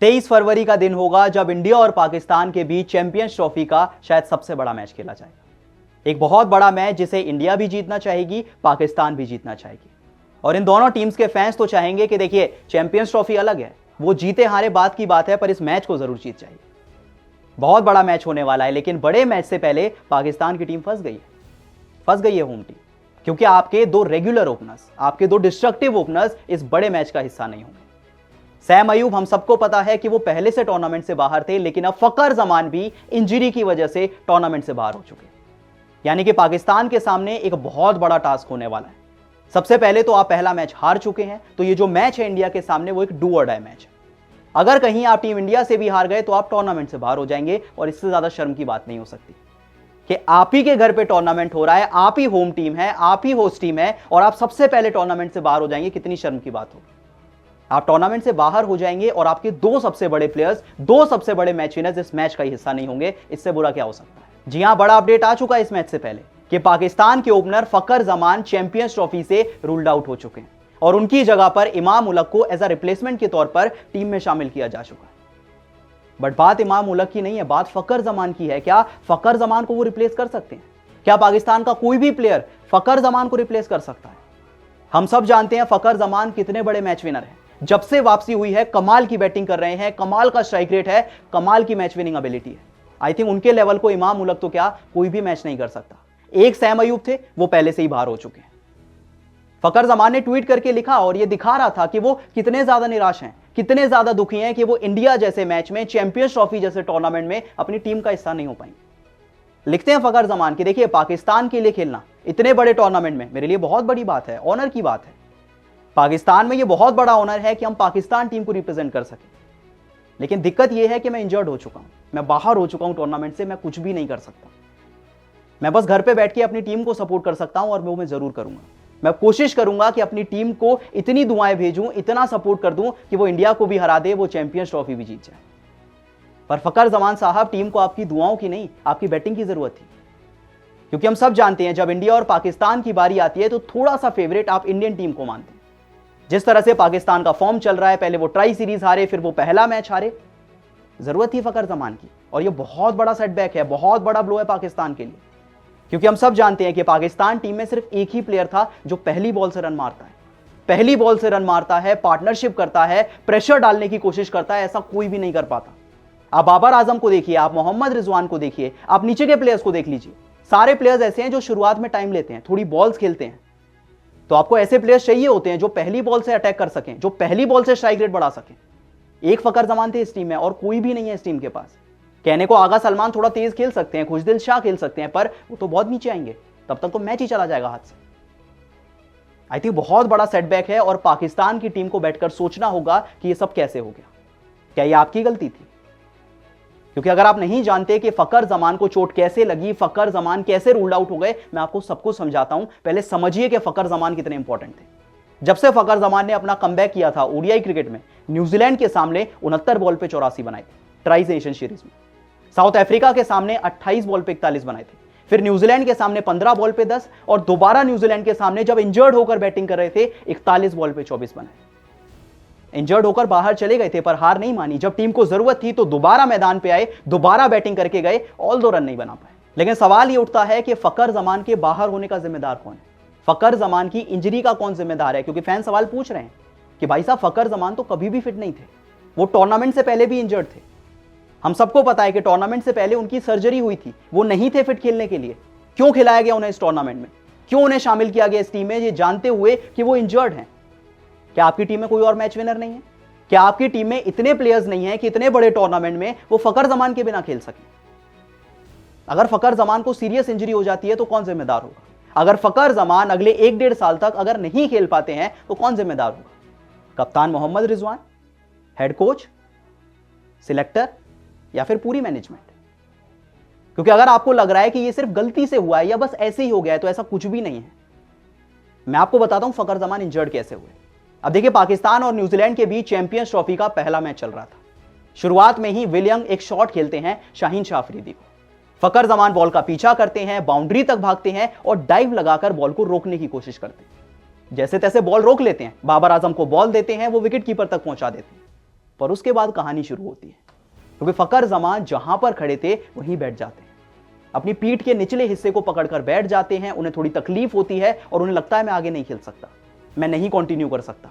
23 फरवरी का दिन होगा जब इंडिया और पाकिस्तान के बीच चैंपियंस ट्रॉफी का शायद सबसे बड़ा मैच खेला जाएगा। एक बहुत बड़ा मैच जिसे इंडिया भी जीतना चाहेगी, पाकिस्तान भी जीतना चाहेगी। और इन दोनों टीम्स के फैंस तो चाहेंगे कि देखिए चैंपियंस ट्रॉफी अलग है, वो जीते हारे बात की बात है, पर इस मैच को जरूर जीत जाएगी। बहुत बड़ा मैच होने वाला है, लेकिन बड़े मैच से पहले पाकिस्तान की टीम फंस गई है होम टीम, क्योंकि आपके दो रेगुलर ओपनर्स, आपके दो डिस्ट्रक्टिव ओपनर्स इस बड़े मैच का हिस्सा नहीं होंगे। सैम अयूब, हम सबको पता है कि वो पहले से टूर्नामेंट से बाहर थे, लेकिन अब फकर जमान भी इंजरी की वजह से टूर्नामेंट से बाहर हो चुके हैं। यानी कि पाकिस्तान के सामने एक बहुत बड़ा टास्क होने वाला है। सबसे पहले तो आप पहला मैच हार चुके हैं, तो ये जो मैच है इंडिया के सामने वो एक डू और डाई मैच है। अगर कहीं आप टीम इंडिया से भी हार गए तो आप टूर्नामेंट से बाहर हो जाएंगे, और इससे ज्यादा शर्म की बात नहीं हो सकती कि आप ही के घर पे टूर्नामेंट हो रहा है, आप ही होम टीम है, आप ही होस्ट टीम है, और आप सबसे पहले टूर्नामेंट से बाहर हो जाएंगे। कितनी शर्म की बात होगी। आप टूर्नामेंट से बाहर हो जाएंगे और आपके दो सबसे बड़े प्लेयर्स, दो सबसे बड़े मैच विनर्स इस मैच का हिस्सा नहीं होंगे। इससे बुरा क्या हो सकता है। जी हां, बड़ा अपडेट आ चुका है इस मैच से पहले कि पाकिस्तान के ओपनर फकर जमान चैंपियंस ट्रॉफी से रूल्ड आउट हो चुके हैं, और उनकी जगह पर इमाम उलग को एज अ रिप्लेसमेंट के तौर पर टीम में शामिल किया जा चुका है। बट बात इमाम उलग की नहीं है, बात फकर जमान की है। क्या फकर जमान को वो रिप्लेस कर सकते हैं? क्या पाकिस्तान का कोई भी प्लेयर फकर जमान को रिप्लेस कर सकता है? हम सब जानते हैं फकर जमान कितने बड़े मैच विनर हैं। जब से वापसी हुई है कमाल की बैटिंग कर रहे हैं, कमाल का स्ट्राइक रेट है, कमाल की मैच विनिंग एबिलिटी है। आई थिंक उनके लेवल को इमाम उलग तो क्या कोई भी मैच नहीं कर सकता। एक सैम अयूब थे, वो पहले से ही बाहर हो चुके हैं। फकर जमान ने ट्वीट करके लिखा और यह दिखा रहा था कि वो कितने ज्यादा निराश हैं, कितने ज्यादा दुखी हैं कि वो इंडिया जैसे मैच में, चैंपियंस ट्रॉफी जैसे टूर्नामेंट में अपनी टीम का हिस्सा नहीं हो पाएंगे। लिखते हैं फकर जमान कि देखिए पाकिस्तान के लिए खेलना इतने बड़े टूर्नामेंट में मेरे लिए बहुत बड़ी बात है, ऑनर की बात है। पाकिस्तान में यह बहुत बड़ा ऑनर है कि हम पाकिस्तान टीम को रिप्रेजेंट कर सकें। लेकिन दिक्कत यह है कि मैं इंजर्ड हो चुका हूं, मैं बाहर हो चुका हूं टूर्नामेंट से, मैं कुछ भी नहीं कर सकता। मैं बस घर पे बैठ के अपनी टीम को सपोर्ट कर सकता हूं, और वो मैं जरूर करूंगा। मैं कोशिश करूंगा कि अपनी टीम को इतनी दुआएं भेजूं, इतना सपोर्ट कर दूं कि वो इंडिया को भी हरा दे, वो चैंपियंस ट्रॉफी भी जीत जाए। पर फकर जमान साहब, टीम को आपकी दुआओं की नहीं, आपकी बैटिंग की जरूरत थी। क्योंकि हम सब जानते हैं जब इंडिया और पाकिस्तान की बारी आती है तो थोड़ा सा फेवरेट आप इंडियन टीम को मानते हैं। जिस तरह से पाकिस्तान का फॉर्म चल रहा है, पहले वो ट्राई सीरीज हारे, फिर वो पहला मैच हारे। जरूरत थी फकर जमान की, और ये बहुत बड़ा सेटबैक है, बहुत बड़ा ब्लो है पाकिस्तान के लिए। क्योंकि हम सब जानते हैं कि पाकिस्तान टीम में सिर्फ एक ही प्लेयर था जो पहली बॉल से रन मारता है, पहली बॉल से रन मारता है, पार्टनरशिप करता है, प्रेशर डालने की कोशिश करता है। ऐसा कोई भी नहीं कर पाता। आप बाबर आजम को देखिए, आप मोहम्मद रिजवान को देखिए, आप नीचे के प्लेयर्स को देख लीजिए। सारे प्लेयर्स ऐसे हैं जो शुरुआत में टाइम लेते हैं, थोड़ी बॉल्स खेलते हैं। तो आपको ऐसे प्लेयर्स चाहिए होते हैं जो पहली बॉल से अटैक कर सकें, जो पहली बॉल से स्ट्राइक रेट बढ़ा सकें। एक फकर जमान थे इस टीम में, और कोई भी नहीं है इस टीम के पास। कहने को आगा सलमान थोड़ा तेज खेल सकते हैं, खुशदिल शाह खेल सकते हैं, पर वो तो बहुत नीचे आएंगे, तब तक तो मैच ही चला जाएगा हाथ से। आई थिंक बहुत बड़ा सेटबैक है, और पाकिस्तान की टीम को बैठकर सोचना होगा कि ये सब कैसे हो गया। क्या ये आपकी गलती थी? क्योंकि अगर आप नहीं जानते कि फकर जमान को चोट कैसे लगी, फकर जमान कैसे रूल्ड आउट हो गए, मैं आपको सब कुछ समझाता हूं। पहले समझिए कि फकर जमान कितने इंपॉर्टेंट थे। जब से फकर जमान ने अपना कमबैक किया था ओडीआई क्रिकेट में, न्यूजीलैंड के सामने 69 बॉल पे 84 बनाए थे ट्राई नेशन सीरीज में। साउथ अफ्रीका के सामने 28 बॉल पे 41 बनाए थे। फिर न्यूजीलैंड के सामने 15 बॉल पे 10, और दोबारा न्यूजीलैंड के सामने जब इंजर्ड होकर बैटिंग कर रहे थे 41 बॉल पे 24 बनाए। इंजर्ड होकर बाहर चले गए थे, पर हार नहीं मानी। जब टीम को जरूरत थी तो दोबारा मैदान पे आए, दोबारा बैटिंग करके गए, ऑल दो रन नहीं बना पाए। लेकिन सवाल ये उठता है कि फकर जमान के बाहर होने का जिम्मेदार कौन है? फकर जमान की इंजरी का कौन जिम्मेदार है? क्योंकि फैन सवाल पूछ रहे हैं कि भाई साहब फकर जमान तो कभी भी फिट नहीं थे, वो टूर्नामेंट से पहले भी इंजर्ड थे। हम सबको पता है कि टूर्नामेंट से पहले उनकी सर्जरी हुई थी, वो नहीं थे फिट खेलने के लिए। क्यों खिलाया गया उन्हें इस टूर्नामेंट में? क्यों उन्हें शामिल किया गया इस टीम में, ये जानते हुए कि वो इंजर्ड हैं? क्या आपकी टीम में कोई और मैच विनर नहीं है? क्या आपकी टीम में इतने प्लेयर्स नहीं है कि इतने बड़े टूर्नामेंट में वो फकर जमान के बिना खेल सके? अगर फकर जमान को सीरियस इंजरी हो जाती है तो कौन जिम्मेदार होगा? अगर फकर जमान अगले 1-1.5 साल तक अगर नहीं खेल पाते हैं तो कौन जिम्मेदार होगा? कप्तान Mohammad Rizwan, head coach, selector, या फिर पूरी मैनेजमेंट? क्योंकि अगर आपको लग रहा है कि ये सिर्फ गलती से हुआ है या बस ऐसे ही हो गया है, तो ऐसा कुछ भी नहीं है। मैं आपको बताता हूं फकर जमान इंजर्ड कैसे हुए। अब देखिए, पाकिस्तान और न्यूजीलैंड के बीच चैंपियंस ट्रॉफी का पहला मैच चल रहा था। शुरुआत में ही विलियम एक शॉट खेलते हैं शाहीन शाह अफरीदी को। फकर जमान बॉल का पीछा करते हैं, बाउंड्री तक भागते हैं और डाइव लगाकर बॉल को रोकने की कोशिश करते हैं। जैसे तैसे बॉल रोक लेते हैं, बाबर आजम को बॉल देते हैं, वो विकेट कीपर तक पहुंचा देते हैं। पर उसके बाद कहानी शुरू होती है, क्योंकि फकर जमान जहां पर खड़े थे वहीं बैठ जाते हैं, अपनी पीठ के निचले हिस्से को पकड़कर बैठ जाते हैं। उन्हें थोड़ी तकलीफ होती है और उन्हें लगता है मैं आगे नहीं खेल सकता, मैं नहीं कंटिन्यू कर सकता।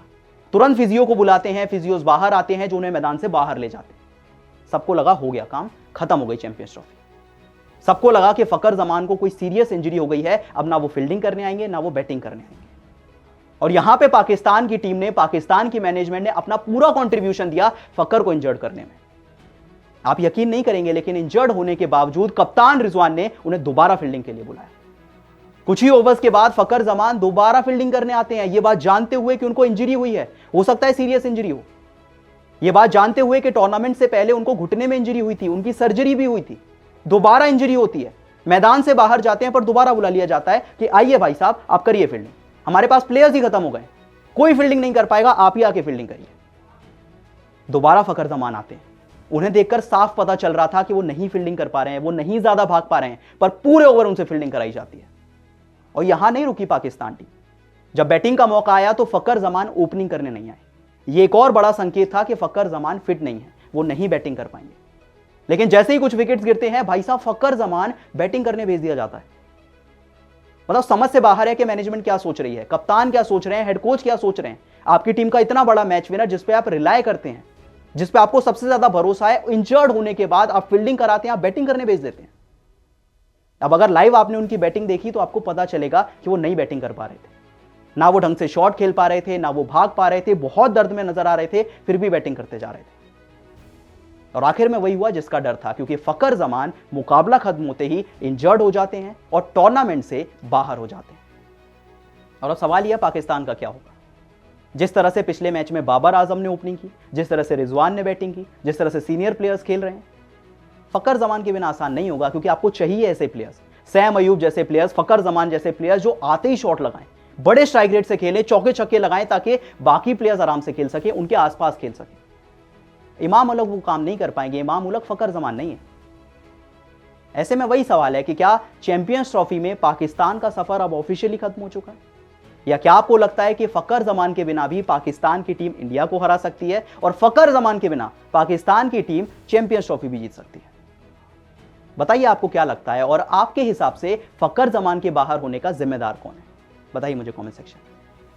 तुरंत फिजियो को बुलाते हैं, फिजियोज बाहर आते हैं जो उन्हें मैदान से बाहर ले जाते हैं। सबको लगा हो गया काम, खत्म हो गई चैंपियंस ट्रॉफी। सबको लगा कि फकर जमान को कोई सीरियस इंजरी हो गई है, अब ना वो फील्डिंग करने आएंगे ना वो बैटिंग करने आएंगे। और यहां पे पाकिस्तान की टीम ने, पाकिस्तान की मैनेजमेंट ने अपना पूरा कंट्रीब्यूशन दिया फकर को इंजर्ड करने में। आप यकीन नहीं करेंगे, लेकिन इंजर्ड होने के बावजूद कप्तान रिजवान ने उन्हें दोबारा फील्डिंग के लिए बुलाया। कुछ ही ओवर्स के बाद फकर जमान दोबारा फील्डिंग करने आते हैं, यह बात जानते हुए कि उनको इंजरी हुई है, हो सकता है सीरियस इंजरी हो। यह बात जानते हुए कि टूर्नामेंट से पहले उनको घुटने में इंजरी हुई थी, उनकी सर्जरी भी हुई थी, दोबारा इंजरी होती है, मैदान से बाहर जाते हैं, पर दोबारा बुला लिया जाता है कि आइए भाई साहब आप करिए फील्डिंग, हमारे पास प्लेयर्स ही खत्म हो गए, कोई फील्डिंग नहीं कर पाएगा, आप ही आके फील्डिंग करिए। दोबारा फकर जमान आते हैं। उन्हें देखकर साफ पता चल रहा था कि वो नहीं फील्डिंग कर पा रहे हैं, वो नहीं ज्यादा भाग पा रहे हैं, पर पूरे ओवर उनसे फील्डिंग कराई जाती है। और यहां नहीं रुकी पाकिस्तान टीम। जब बैटिंग का मौका आया तो फकर जमान ओपनिंग करने नहीं आए। यह एक और बड़ा संकेत था कि फकर जमान फिट नहीं है, वो नहीं बैटिंग कर पाएंगे। लेकिन जैसे ही कुछ विकेट्स गिरते हैं, भाई साहब फकर जमान बैटिंग करने भेज दिया जाता है। मतलब समझ से बाहर है कि मैनेजमेंट क्या सोच रही है, कप्तान क्या सोच रहे हैं, हेड कोच क्या सोच रहे हैं। आपकी टीम का इतना बड़ा मैच विनर जिस पे आप रिलाय करते हैं, जिस पे आपको सबसे ज्यादा भरोसा है, इंजर्ड होने के बाद आप फील्डिंग कराते हैं, आप बैटिंग करने भेज देते हैं। अब अगर लाइव आपने उनकी बैटिंग देखी तो आपको पता चलेगा कि वो नहीं बैटिंग कर पा रहे थे, ना वो ढंग से शॉट खेल पा रहे थे, ना वो भाग पा रहे थे, बहुत दर्द में नजर आ रहे थे, फिर भी बैटिंग करते जा रहे थे। और आखिर में वही हुआ जिसका डर था, क्योंकि फकर जमान मुकाबला खत्म होते ही इंजर्ड हो जाते हैं और टूर्नामेंट से बाहर हो जाते हैं। और अब सवाल यह पाकिस्तान का क्या होगा। जिस तरह से पिछले मैच में बाबर आजम ने ओपनिंग की, जिस तरह से रिजवान ने बैटिंग की, जिस तरह से सीनियर प्लेयर्स खेल रहे हैं, फकर जमान के बिना आसान नहीं होगा, क्योंकि आपको चाहिए ऐसे प्लेयर्स, सैम अयूब जैसे प्लेयर्स, फकर जमान जैसे प्लेयर्स जो आते ही शॉट लगाएं, बड़े स्ट्राइक रेट से खेलें, चौके छक्के लगाएं, ताकि बाकी प्लेयर्स आराम से खेल सके, उनके आसपास खेल सके। इमाम उलग वो काम नहीं कर पाएंगे, इमाम उलग फकर जमान नहीं है। ऐसे में वही सवाल है कि क्या चैंपियंस ट्रॉफी में पाकिस्तान का सफर अब ऑफिशियली खत्म हो चुका है, या क्या आपको लगता है कि फकर जमान के बिना भी पाकिस्तान की टीम इंडिया को हरा सकती है और फकर जमान के बिना पाकिस्तान की टीम चैंपियंस ट्रॉफी भी जीत सकती है। बताइए आपको क्या लगता है, और आपके हिसाब से फकर जमान के बाहर होने का जिम्मेदार कौन है, बताइए मुझे कमेंट सेक्शन में।